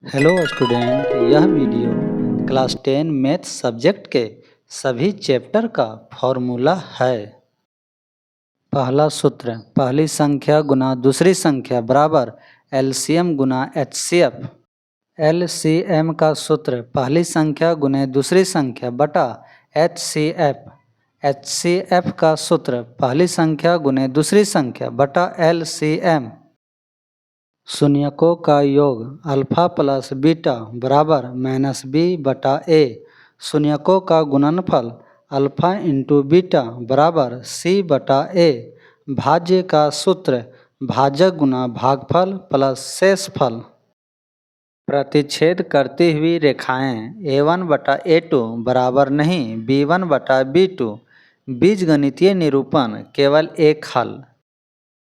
Hello student, यह video class 10 math subject के सभी चैप्टर का फॉर्मूला है। पहला सूत्र, पहली संख्या गुना दूसरी संख्या बराबर एलसीएम गुना एचसीएफ। एलसीएम का सूत्र पहली संख्या गुने दूसरी संख्या बटा एचसीएफ। एचसीएफ का सूत्र पहली संख्या गुने दूसरी संख्या बटा एलसीएम। शून्यकों का योग अल्फा प्लस बीटा बराबर माइनस बी बटा ए। शून्यकों का गुणनफल अल्फा इंटू बीटा बराबर सी बटा ए। भाज्य का सूत्र भाजक गुना भागफल प्लस शेषफल। प्रतिच्छेद करती हुई रेखाएं a1 बटा a2 बराबर नहीं b1 बटा b2। बीजगणितीय निरूपण केवल एक हल।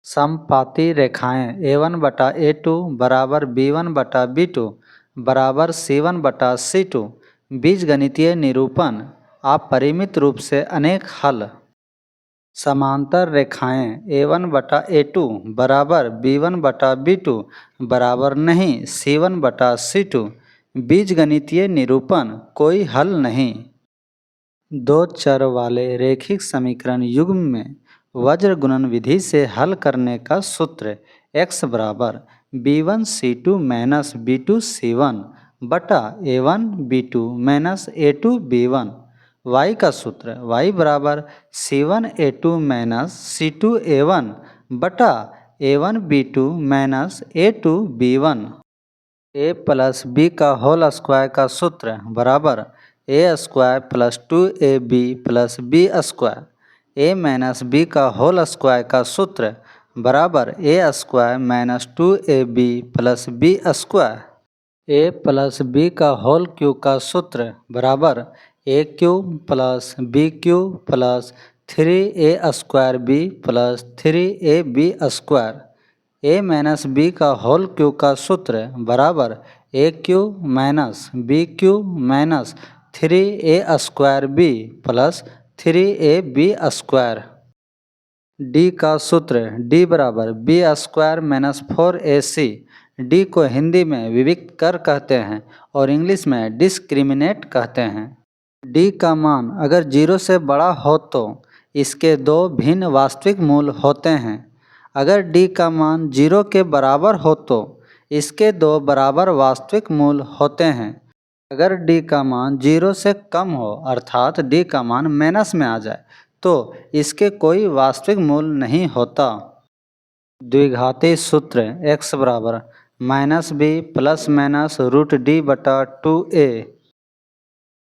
समपाती रेखाएं a1 बटा a2 बराबर b1 बटा b2 बराबर c1 बटा c2। बीजगणितीय निरूपण अपरिमित रूप से अनेक हल। समांतर रेखाएं a1 बटा a2 बराबर b1 बटा b2 बराबर नहीं c1 बटा c2। बीजगणितीय निरूपण कोई हल नहीं। दो चर वाले रेखिक समीकरण युग्म में वज्र गुणन विधि से हल करने का सूत्र x बराबर b1 c2 minus b2 c1 बटा a1 b2 minus a2 b1। y का सूत्र y बराबर c1 a2 minus c2 a1 बटा a1 b2 minus a2 b1। a plus b का होल स्क्वायर का सूत्र बराबर a square plus 2ab plus b square. a minus b का whole square का सूत्र बराबर a square minus 2ab plus b square. a plus b का whole cube का सूत्र बराबर a cube plus b cube plus 3a square b plus 3ab square. a minus b का whole cube का सूत्र बराबर a cube minus b cube minus 3a square b plus 3ab square. d का सूत्र d बराबर b square minus 4ac। d को हिंदी में विविक्त कर कहते हैं और इंग्लिश में डिस्क्रिमिनेट कहते हैं। d का मान अगर 0 से बड़ा हो तो इसके दो भिन्न वास्तविक मूल होते हैं। अगर d का मान 0 के बराबर हो तो इसके दो बराबर वास्तविक मूल होते हैं। अगर d का मान 0 से कम हो अर्थात d का मान माइनस में आ जाए तो इसके कोई वास्तविक मूल नहीं होता। द्विघाती सूत्र x बराबर minus b plus minus root d बटा 2a।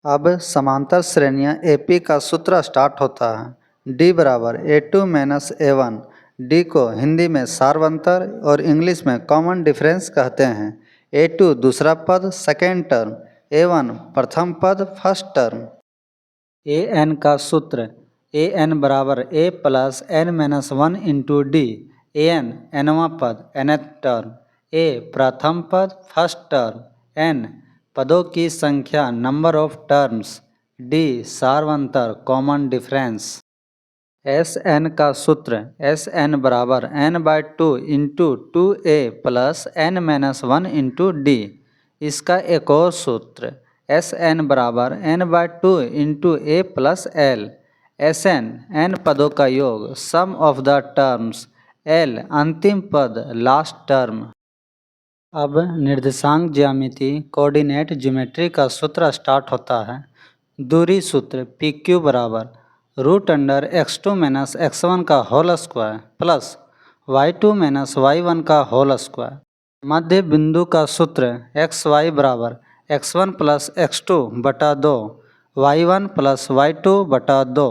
अब समांतर श्रेणियाँ AP का सूत्र स्टार्ट होता है। d बराबर a2 माइनस a1। d को हिंदी में सार्वंतर और इंग्लिश में कॉमन डिफरेंस कहते हैं। a2 दूसरा पद सेकेंड टर्म, a1 प्रथम पद फर्स्ट टर्म। an का सूत्र an बराबर a plus n minus 1 into D. an nवां पद nth टर्म, a प्रथम पद फर्स्ट टर्म, n पदों की संख्या नंबर ऑफ टर्म्स, d सार्वंतर कॉमन डिफरेंस। Sn का सूत्र Sn बराबर n by 2 into 2a plus n minus 1 into d. इसका एक और सूत्र Sn बराबर n by 2 into a plus l। Sn n पदों का योग sum of the terms, l अंतिम पद लास्ट टर्म। अब निर्देशांक ज्यामिति कोऑर्डिनेट ज्योमेट्री का सूत्र स्टार्ट होता है। दूरी सूत्र PQ बराबर root under x2 minus x1 का whole square plus y2 minus y1 का होल स्क्वायर। मध्य बिंदु का सूत्र xy बराबर x1 प्लस x2 बटा 2 y1 प्लस y2 बटा 2।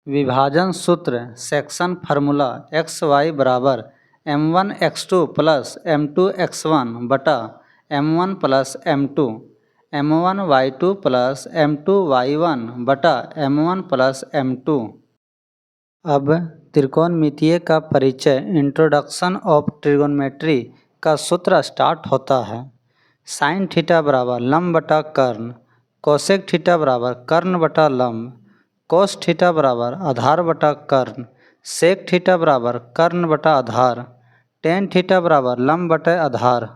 विभाजन सूत्र सेक्शन फार्मूला xy बराबर m1 x2 plus m2 x1 बटा m1 plus m2, m1 y2 plus m2 y1 बटा m1 प्लस m2। अब त्रिकोणमितीय का परिचय इंट्रोडक्शन ऑफ ट्रिगोनोमेट्री का सूत्र स्टार्ट होता है। साइन थीटा बराबर लंब बटा कर्ण, कोसेक थीटा बराबर कर्ण बटा लंब, कोस थीटा बराबर आधार बटा कर्ण, सेक थीटा बराबर कर्ण बटा आधार, टेन थीटा बराबर लंब बटा आधार।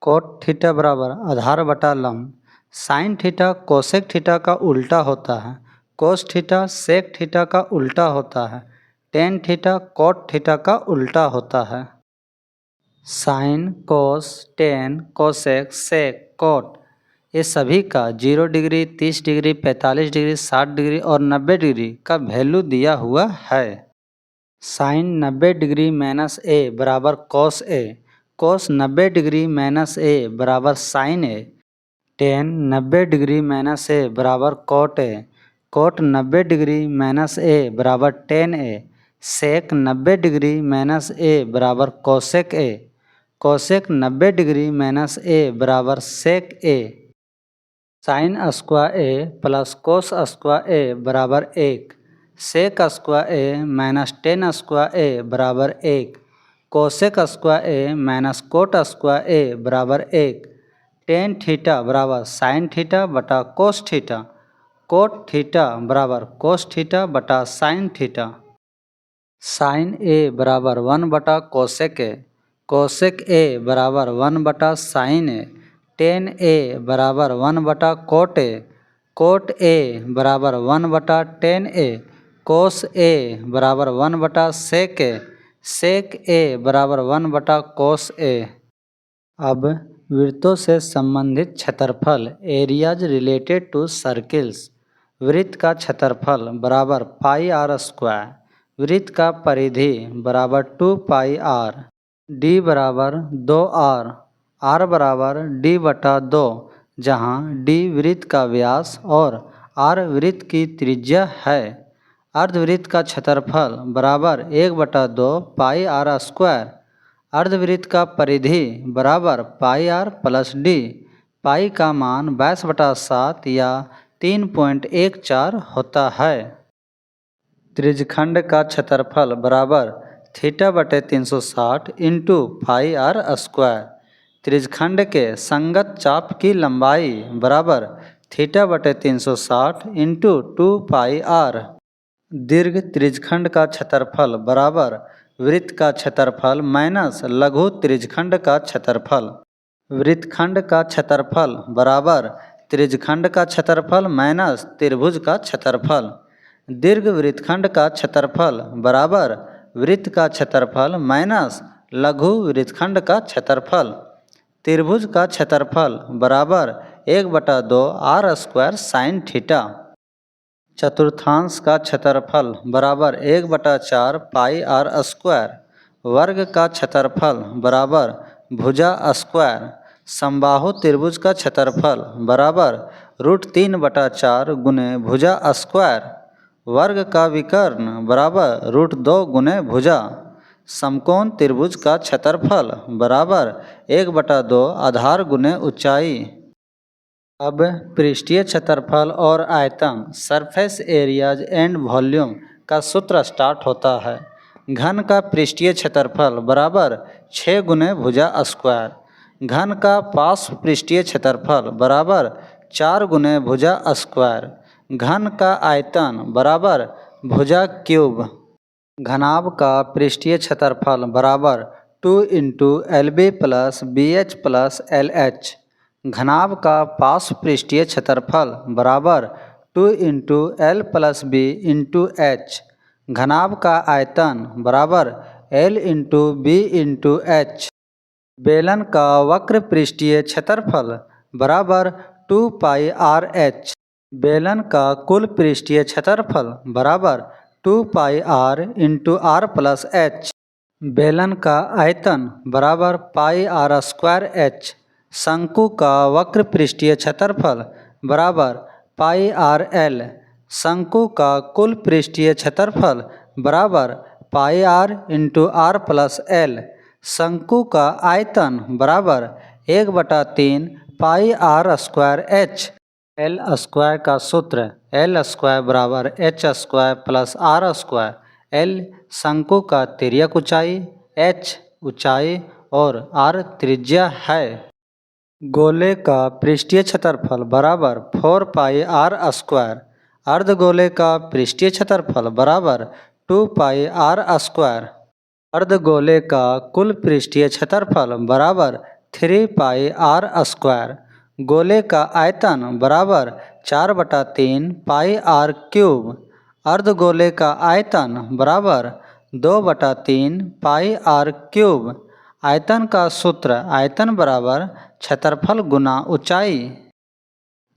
कोट थीटा बराबर आधार बटा लंब। साइन थीटा कोसेक थीटा का उल्टा होता है। कोस थीटा सेक थीटा का उल्टा होता है। टेन थीटा कोट थीटा का उल्टा होता है। Sine cos tan cosec sec cot ये सभी का 0 डिग्री 30 डिग्री 45 डिग्री 60 डिग्री और 90 डिग्री का वैल्यू दिया हुआ है। साइन 90 डिग्री माइनस ए बराबर कोस ए। कोस 90 डिग्री माइनस ए बराबर sine a. Tan 90 degree minus a बराबर cot a. Cot 90 degree minus a बराबर tan a. Sec 90 degree minus a बराबर cosec a. Cosec 90 degree minus a बराबर sec a. Sine square a plus cos square a बराबर 1। Sec square a minus tan square a बराबर 1। Cosec square a minus cot square a बराबर 1। Tan theta बराबर sine theta बटा cos theta. Cot theta बराबर cos theta बटा sine theta. Sign ए बराबर 1 बटा cosec a. Cosec ए बराबर 1 बटा साइन ए। टेन ए बराबर 1 बटा कोट ए। कोट ए बराबर 1 बटा टेन ए। कोस ए बराबर 1 बटा सेक ए। सेक ए बराबर 1 बटा कोस ए। अब वृत्तों से संबंधित क्षेत्रफल एरियाज रिलेटेड टू सर्किल्स। वृत्त का क्षेत्रफल बराबर पाई आर स्क्वायर। वृत्त का परिधि बराबर 2 पाई आर। डी बराबर 2 आर। आर बराबर डी बटा 2, जहाँ डी वृत्त का व्यास और आर वृत्त की त्रिज्या है। अर्धवृत्त का क्षेत्रफल बराबर 1 बटा 2 पाई आर स्क्वायर। अर्धवृत्त का परिधि बराबर पाई आर प्लस डी। पाई का मान 22 बटा 7 या 3.14 होता है। त्रिज्यखंड का क्षेत्रफल बराबर थीटा बटे 360 इंटू पाई आर स्क्वायर। त्रिज्यखंड के संगत चाप की लंबाई बराबर थीटा बटे 360 इंटू 2 पाई आर। दीर्घ त्रिज्यखंड का क्षेत्रफल बराबर वृत्त का क्षेत्रफल माइनस लघु त्रिज्यखंड का क्षेत्रफल। वृत्तखंड का क्षेत्रफल बराबर त्रिज्यखंड का क्षेत्रफल माइनस त्रिभुज का क्षेत्रफल। दीर्घ वृत्तखंड का क्षेत्रफल बराबर वृत्त का क्षेत्रफल माइनस लघु वृत्तखंड का क्षेत्रफल। त्रिभुज का क्षेत्रफल बराबर 1 बटा 2 आर स्क्वायर साइन थीटा। चतुर्थांश का क्षेत्रफल बराबर 1 बटा 4 पाई आर स्क्वायर। वर्ग का क्षेत्रफल बराबर भुजा स्क्वायर। समबाहु त्रिभुज का क्षेत्रफल बराबर √3 बटा 4 गुने भुजा स्क्वायर। वर्ग का विकर्ण बराबर √2 गुने भुजा। समकोण त्रिभुज का क्षेत्रफल बराबर 1 बटा 2 आधार गुने ऊंचाई। अब पृष्ठीय क्षेत्रफल और आयतन सरफेस एरियाज एंड वॉल्यूम का सूत्र स्टार्ट होता है। घन का पृष्ठीय क्षेत्रफल बराबर 6 गुने भुजा स्क्वायर। घन का पार्श्व पृष्ठीय क्षेत्रफल बराबर 4 गुने भुजा स्क्वायर। घन का आयतन बराबर भुजा क्यूब। घनाभ का पृष्ठीय क्षेत्रफल बराबर 2 into l b plus b h plus l h. घनाभ का पार्श्व पृष्ठीय क्षेत्रफल बराबर 2 into l plus b into h. घनाभ का आयतन बराबर l into b into h. बेलन का वक्र पृष्ठीय क्षेत्रफल बराबर 2 पाई आर एच। बेलन का कुल पृष्ठीय क्षेत्रफल बराबर 2 pi r into r plus h. बेलन का आयतन बराबर पाई आर स्क्वायर एच। शंकु का वक्र पृष्ठीय क्षेत्रफल बराबर पाई आर एल। शंकु का कुल पृष्ठीय क्षेत्रफल बराबर pi r into r plus l. शंकु का आयतन बराबर 1/3 pi r square h. L square का सूत्र एल स्क्वायर बराबर h square plus r square. L शंकु का तिर्यक ऊंचाई, एच ऊंचाई और आर त्रिज्या है। गोले का पृष्ठीय क्षेत्रफल बराबर 4 पाई आर स्क्वायर। अर्धगोले का पृष्ठीय क्षेत्रफल बराबर 2 पाई आर स्क्वायर। अर्धगोले का कुल पृष्ठीय क्षेत्रफल बराबर 3 पाई आर स्क्वायर। गोले का आयतन बराबर 4/3 पाई आर क्यूब। अर्धगोले का आयतन बराबर 2/3 पाई आर क्यूब। आयतन का सूत्र आयतन बराबर क्षेत्रफल गुना ऊंचाई।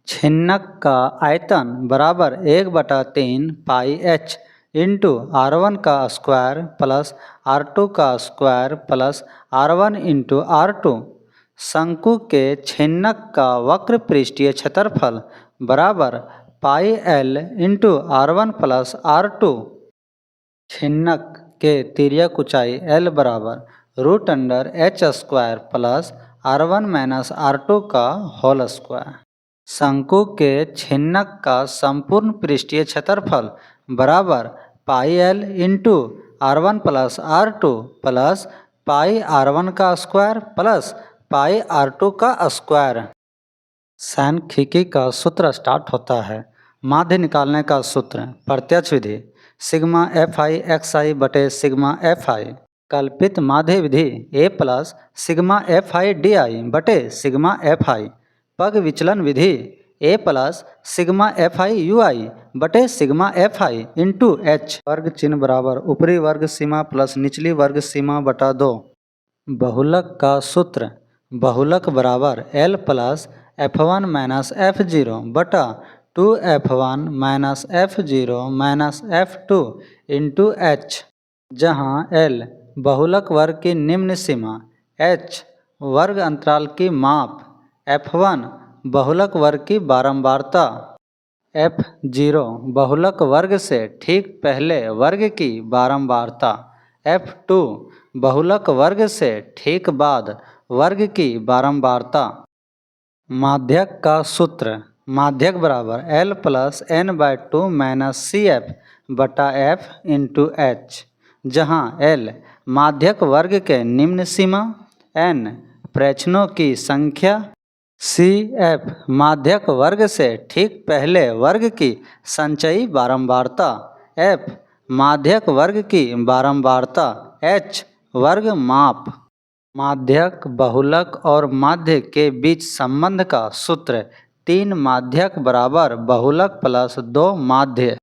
छिन्नक का आयतन बराबर 1/3 पाई एच इंटू R1 का स्क्वायर प्लस R2 का square plus R1 into R2। शंकु के छिन्नक का वक्र पृष्ठीय क्षेत्रफल बराबर पाई L into R1 plus R2। छिन्नक के तिर्यक ऊंचाई L बराबर √h square plus R1 minus R2 का होल स्क्वायर। शंकु के छिन्नक का संपूर्ण पृष्ठीय क्षेत्रफल बराबर पाई L into R1 plus R2 plus pi R1 का स्क्वायर प्लस पाई R2 का स्क्वायर। सांख्यिकी का सूत्र स्टार्ट होता है। माध्य निकालने का सूत्र प्रत्यक्ष विधि सिग्मा FI XI बटे सिग्मा FI। कल्पित माध्य विधि A plus sigma FI DI बटे सिग्मा FI। पग विचलन विधि A plus sigma FI UI बटे सिग्मा FI इंटू H। वर्ग चिन्ह बराबर ऊपरी वर्ग सीमा प्लस निचली वर्ग सीमा बटा 2। बहुलक का सूत्र बहुलक बराबर L plus F1 minus F0 बटा 2F1 minus F0 minus F2 into H। जहाँ L बहुलक वर्ग की निम्न सीमा, H वर्ग अंतराल की माप, F1 बहुलक वर्ग की बारंबारता, F0 बहुलक वर्ग से ठीक पहले वर्ग की बारंबारता, F2 बहुलक वर्ग से ठीक बाद वर्ग की बारंबारता। माध्यक का सूत्र माध्यक बराबर L plus n/2 minus CF बटा F इंटू H। जहाँ L माध्यक वर्ग के निम्न सीमा, n प्रेक्षणों की संख्या, CF माध्यक वर्ग से ठीक पहले वर्ग की संचयी बारंबारता, F माध्यक वर्ग की बारंबारता, H वर्ग माप। माध्यक बहुलक और माध्य के बीच संबंध का सूत्र 3 माध्यक बराबर बहुलक प्लस 2 माध्य।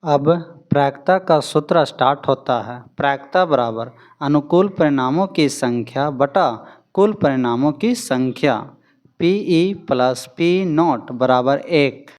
अब प्रायिकता का सूत्र स्टार्ट होता है। प्रायिकता बराबर अनुकूल परिणामों की संख्या बटा कुल परिणामों की संख्या। PE प्लस P0 बराबर 1।